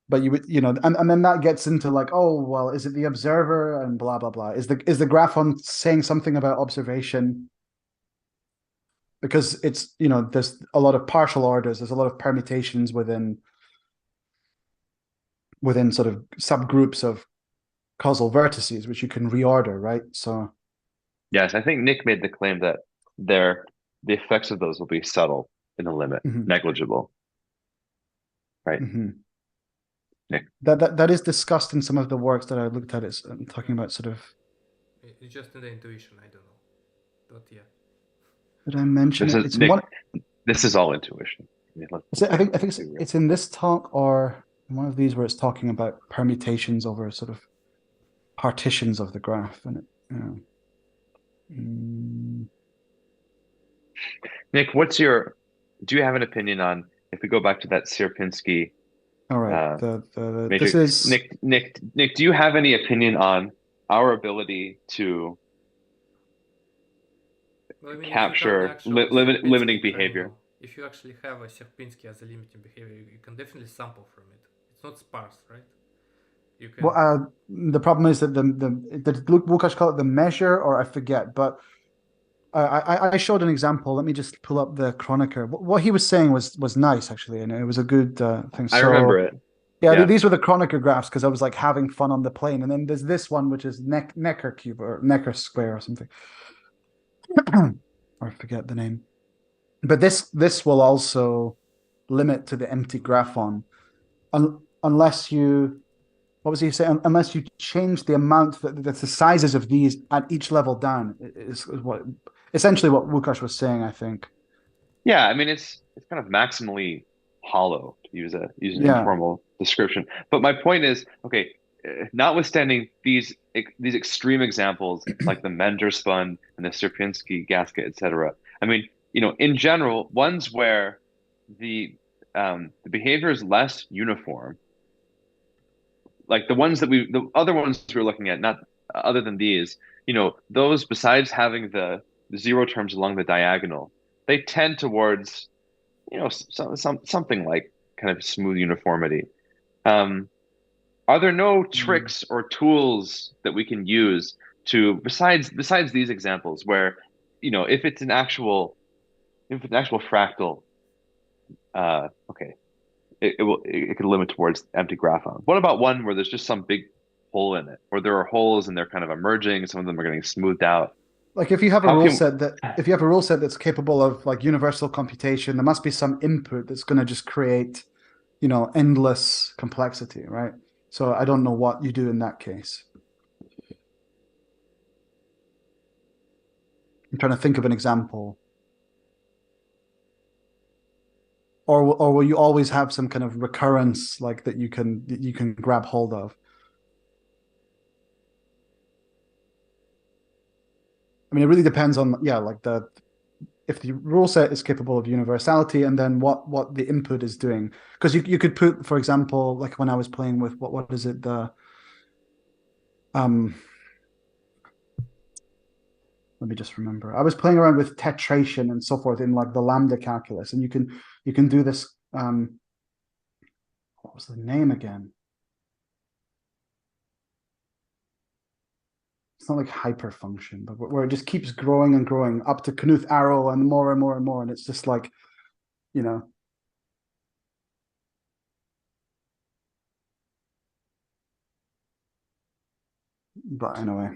Speaker 3: But you would, and then that gets into like, oh, well, is it the observer and blah, blah, blah. Is the graph on saying something about observation? Because it's, there's a lot of partial orders, there's a lot of permutations within sort of subgroups of causal vertices, which you can reorder, right? So
Speaker 2: yes, I think Nick made the claim that the effects of those will be subtle in the limit, negligible, right? Nick,
Speaker 3: that is discussed in some of the works that I looked at. It's talking about sort of.
Speaker 4: It's just in the intuition. I don't know, but yeah.
Speaker 3: Did I mention
Speaker 2: this
Speaker 3: it?
Speaker 2: Is Nick. This is all intuition.
Speaker 3: I think it's in this talk or one of these where it's talking about permutations over sort of partitions of the graph, and
Speaker 2: Nick, do you have an opinion on, if we go back to that Sierpinski?
Speaker 3: All right,
Speaker 2: matrix,
Speaker 3: this is
Speaker 2: Nick. Do you have any opinion on our ability to capture limiting behavior?
Speaker 4: If you actually have a Sierpinski as a limiting behavior, you can definitely sample from it. It's not sparse, right? You can.
Speaker 3: Well, the problem is that did Łukasz call it the measure, or I forget, but I showed an example. Let me just pull up the Chroniker. What he was saying was nice, actually, and it was a good thing.
Speaker 2: I remember it.
Speaker 3: Yeah, these were the Chroniker graphs because I was like having fun on the plane. And then there's this one, which is Necker cube or Necker square or something. Or I forget the name. But this will also limit to the empty graphon unless you, what was he saying? Unless you change the amount that the sizes of these at each level down is what essentially what Łukasz was saying, I think.
Speaker 2: Yeah, I mean it's kind of maximally hollow, to use an informal description. But my point is, okay, notwithstanding these extreme examples like the Menderspun and the Sierpinski gasket, etc. I mean, in general, ones where the behavior is less uniform, like the other ones we're looking at, not other than these, those, besides having the zero terms along the diagonal, they tend towards, something like kind of smooth uniformity. Are there no tricks or tools that we can use to, besides these examples, where, if it's an actual fractal, okay, it could limit towards empty graphon. What about one where there's just some big hole in it, or there are holes and they're kind of emerging, some of them are getting smoothed out?
Speaker 3: Like if you have a rule set that's capable of like universal computation, there must be some input that's going to just create, endless complexity, right? So I don't know what you do in that case. I'm trying to think of an example. Or will you always have some kind of recurrence like that you can grab hold of? I mean, it really depends on, like if the rule set is capable of universality, and then what the input is doing. Because you could put, for example, like when I was playing with what is it, let me just remember. I was playing around with tetration and so forth in like the lambda calculus, and you can do this. What was the name again? It's not like hyperfunction, but where it just keeps growing and growing up to Knuth arrow and more and more and more. And it's just like, But anyway.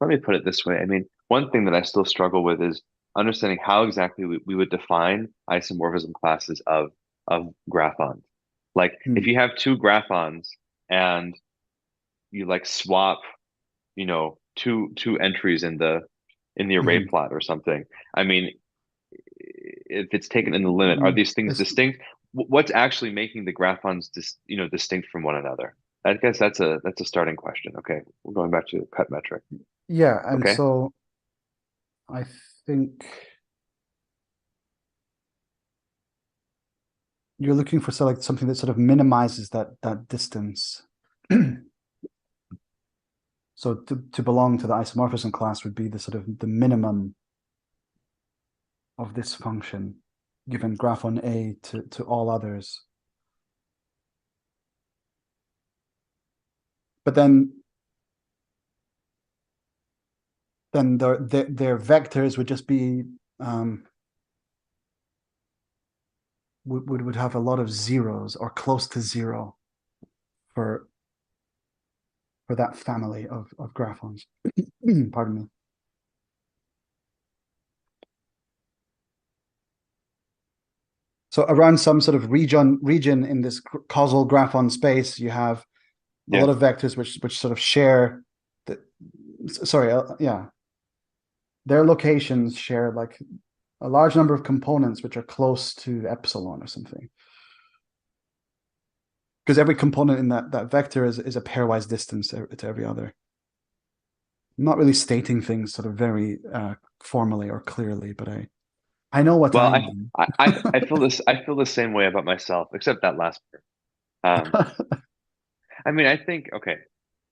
Speaker 2: Let me put it this way. I mean, one thing that I still struggle with is understanding how exactly we would define isomorphism classes of graphons. Like if you have two graphons and you like swap, two entries in the array plot or something. I mean, if it's taken in the limit, are these things distinct? What's actually making the graphons distinct from one another? I guess that's a starting question. Okay, we're going back to cut metric.
Speaker 3: Yeah, and
Speaker 2: okay.
Speaker 3: So I think you're looking for something that sort of minimizes that distance. So to belong to the isomorphism class would be the sort of the minimum of this function given graphon A to all others. But then their vectors would just be would have a lot of zeros or close to zero for that family of graphons. Pardon me. So around some sort of region in this causal graphon space, you have a lot of vectors which sort of share their locations share like a large number of components which are close to epsilon or something. Because every component in that vector is a pairwise distance to every other. I'm not really stating things sort of very formally or clearly, but I know what I mean.
Speaker 2: I feel this. I feel the same way about myself, except that last part. I mean, I think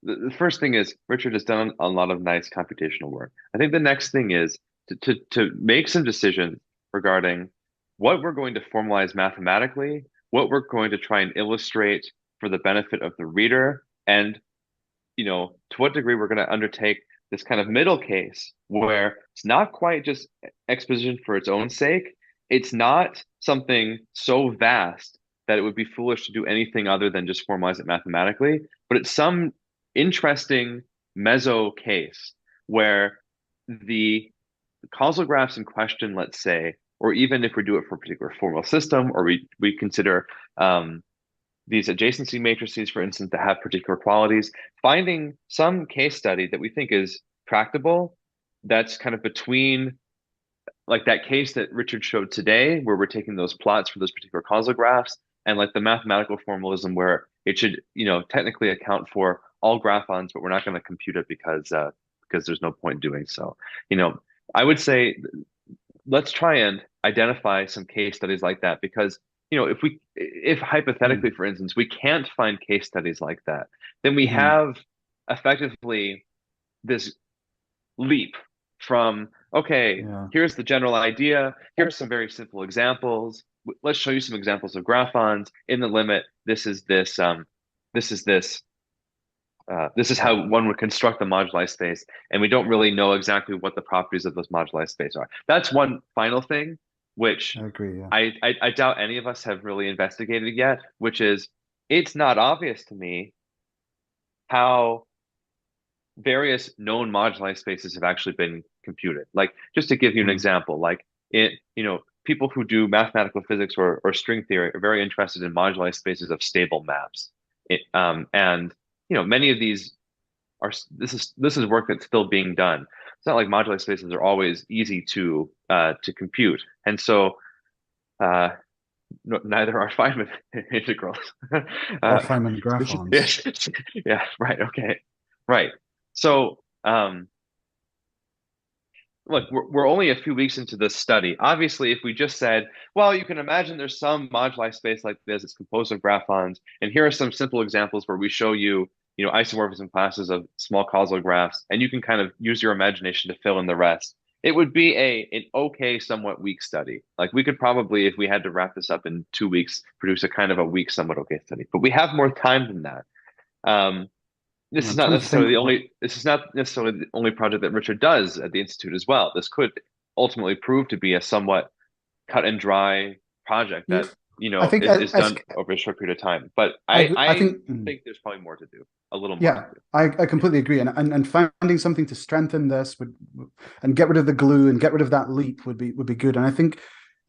Speaker 2: the first thing is Richard has done a lot of nice computational work. I think the next thing is to make some decisions regarding what we're going to formalize mathematically, what we're going to try and illustrate for the benefit of the reader, and to what degree we're going to undertake this kind of middle case where it's not quite just exposition for its own sake. It's not something so vast that it would be foolish to do anything other than just formalize it mathematically, but it's some interesting meso case where the causal graphs in question, let's say, or even if we do it for a particular formal system, or we consider these adjacency matrices, for instance, that have particular qualities, finding some case study that we think is tractable, that's kind of between like that case that Richard showed today, where we're taking those plots for those particular causal graphs, and like the mathematical formalism where it should, technically account for all graphons, but we're not going to compute it because there's no point doing so. I would say let's try and identify some case studies like that, because if hypothetically, for instance, we can't find case studies like that, then we have effectively this leap from here's the general idea, here's some very simple examples, let's show you some examples of graphons in the limit, this is how one would construct the moduli space, and we don't really know exactly what the properties of those moduli space are. That's one final thing, which
Speaker 3: I agree. Yeah.
Speaker 2: I doubt any of us have really investigated yet, which is it's not obvious to me how various known moduli spaces have actually been computed. Like, just to give you an example, like people who do mathematical physics or string theory are very interested in moduli spaces of stable maps. And many of these are this is work that's still being done. It's not like moduli spaces are always easy to compute, and so neither are Feynman integrals
Speaker 3: or Feynman graphons.
Speaker 2: Yeah, right. Okay, right. So look, we're only a few weeks into this study. Obviously, if we just said, well, you can imagine there's some moduli space like this, it's composed of graphons, and here are some simple examples where we show you, isomorphism classes of small causal graphs, and you can kind of use your imagination to fill in the rest. It would be an okay, somewhat weak study. Like, we could probably, if we had to wrap this up in 2 weeks, produce a kind of a weak, somewhat okay study. But we have more time than that. This is not necessarily the only project that Richard does at the Institute as well. This could ultimately prove to be a somewhat cut and dry project that is done over a short period of time. But I think there's probably more to do, a little more.
Speaker 3: Yeah, I completely agree. And finding something to strengthen this and get rid of the glue and get rid of that leak would be good. And I think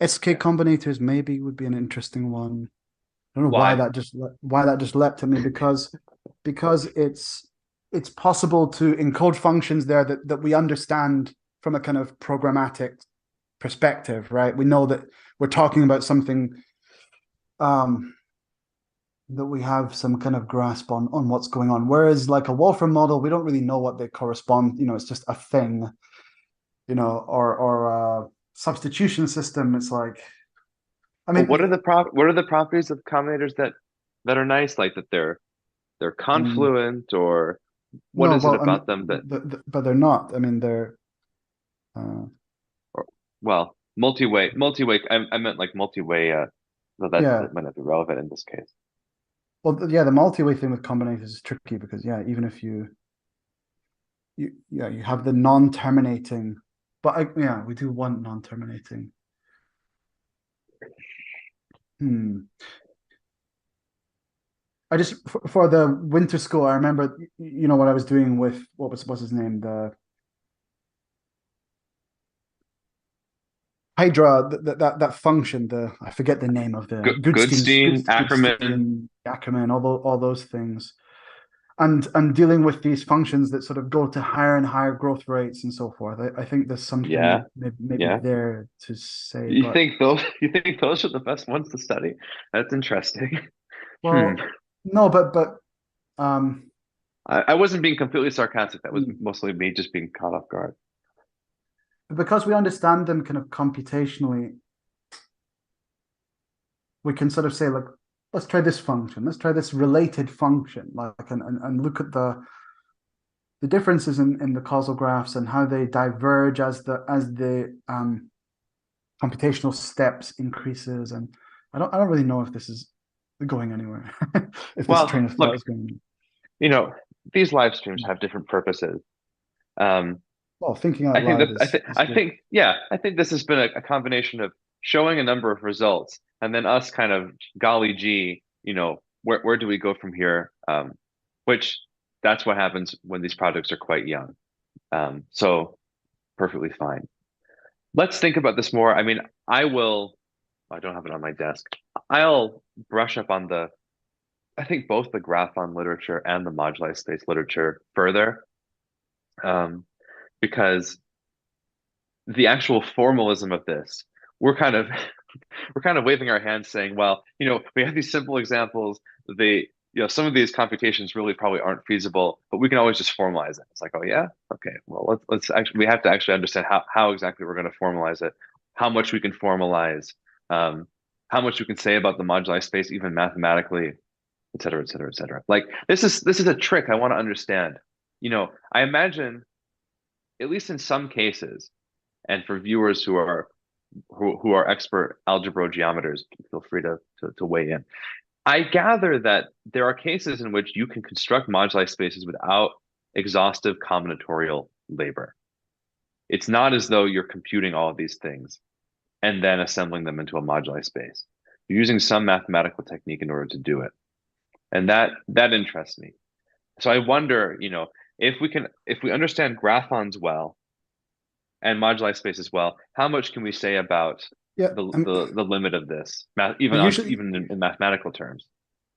Speaker 3: SK combinators maybe would be an interesting one. I don't know why that just leapt at me, because it's possible to encode functions there that we understand from a kind of programmatic perspective, right? We know that we're talking about something that we have some kind of grasp on what's going on. Whereas like a Wolfram model, we don't really know what they correspond. It's just a thing, or a substitution system. It's like, I mean,
Speaker 2: what are the properties of combinators that are nice, like that they're confluent, or what is it about them that?
Speaker 3: But they're not. I mean, they're.
Speaker 2: Multi-way. I meant like multi-way. So that might not be relevant in this case.
Speaker 3: Well, yeah, the multi-way thing with combinators is tricky because even if you have the non-terminating, but we do want non-terminating. I just for the winter school, I remember what I was doing with what's his name, the Hydra, that function, I forget the name of the
Speaker 2: Goodstein,
Speaker 3: Ackermann, all those things, and dealing with these functions that sort of go to higher and higher growth rates and so forth. I think there's something maybe there to say.
Speaker 2: You think those are the best ones to study? That's interesting.
Speaker 3: Well, no, but
Speaker 2: I wasn't being completely sarcastic. That was mostly me just being caught off guard.
Speaker 3: Because we understand them kind of computationally, we can sort of say, like, let's try this function, let's try this related function, and look at the differences in the causal graphs and how they diverge as the computational steps increases. And I don't really know if this is going anywhere. If this train of thought is going.
Speaker 2: These live streams have different purposes.
Speaker 3: Thinking out loud.
Speaker 2: I think this has been a combination of showing a number of results and then us kind of, golly gee, where do we go from here? Which that's what happens when these projects are quite young. So perfectly fine. Let's think about this more. I mean, I don't have it on my desk. I'll brush up on I think both the graphon literature and the moduli space literature further. Because the actual formalism of this, we're kind of waving our hands saying, well, we have these simple examples. Some of these computations really probably aren't feasible, but we can always just formalize it. It's like, oh yeah, okay, well, we have to actually understand how exactly we're going to formalize it, how much we can formalize, how much we can say about the moduli space, even mathematically, et cetera, et cetera, et cetera. Like this is a trick I want to understand. I imagine, at least in some cases, and for viewers who are expert algebra geometers, feel free to weigh in. I gather that there are cases in which you can construct moduli spaces without exhaustive combinatorial labor. It's not as though you're computing all of these things and then assembling them into a moduli space. You're using some mathematical technique in order to do it. And that interests me. So I wonder, if we understand graphons well and moduli spaces well, how much can we say about the limit of this, even in mathematical terms?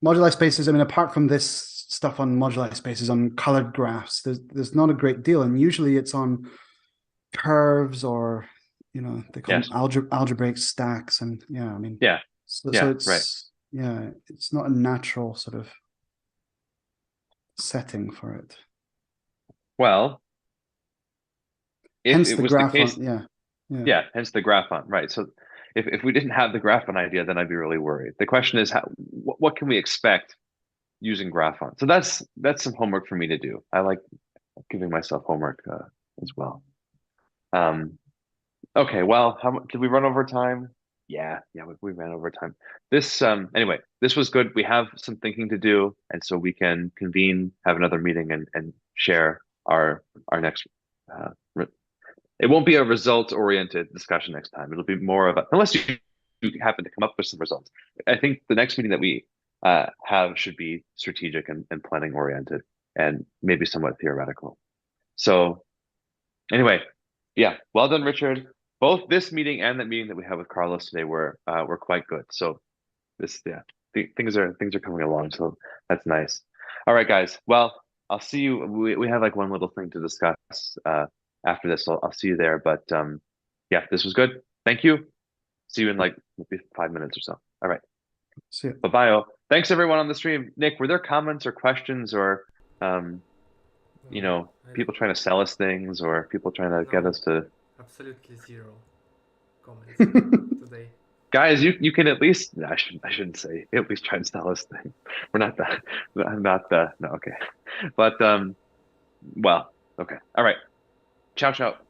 Speaker 3: Moduli spaces, I mean, apart from this stuff on moduli spaces on colored graphs, there's not a great deal, and usually it's on curves or they call them algebraic stacks, and so it's it's not a natural sort of setting for it.
Speaker 2: Well,
Speaker 3: hence
Speaker 2: it
Speaker 3: the
Speaker 2: was
Speaker 3: graphon,
Speaker 2: the case, hence the graphon, right? So if we didn't have the graphon idea, then I'd be really worried. The question is, what can we expect using graphon? So that's some homework for me to do. I like giving myself homework as well. Okay, well, did we run over time? Yeah, we ran over time. This anyway, this was good. We have some thinking to do, and so we can convene, have another meeting, and share our next. It won't be a results-oriented discussion next time. It'll be more of unless you happen to come up with some results. I think the next meeting that we have should be strategic and planning oriented and maybe somewhat theoretical. So anyway, yeah, well done, Richard. Both this meeting and that meeting that we had with Carlos today were quite good. So things are coming along. So that's nice. All right, guys. Well, I'll see you. We have like one little thing to discuss after this. So I'll see you there. But yeah, this was good. Thank you. See you in like maybe 5 minutes or so. All right.
Speaker 3: See you.
Speaker 2: Bye-bye. Thanks everyone on the stream. Nick, were there comments or questions or people trying to sell us things or people trying to get us to
Speaker 4: absolutely zero comments today.
Speaker 2: Guys, you can at least I shouldn't say at least try to sell us things. We're not that no, okay. But well, okay. All right. Ciao ciao.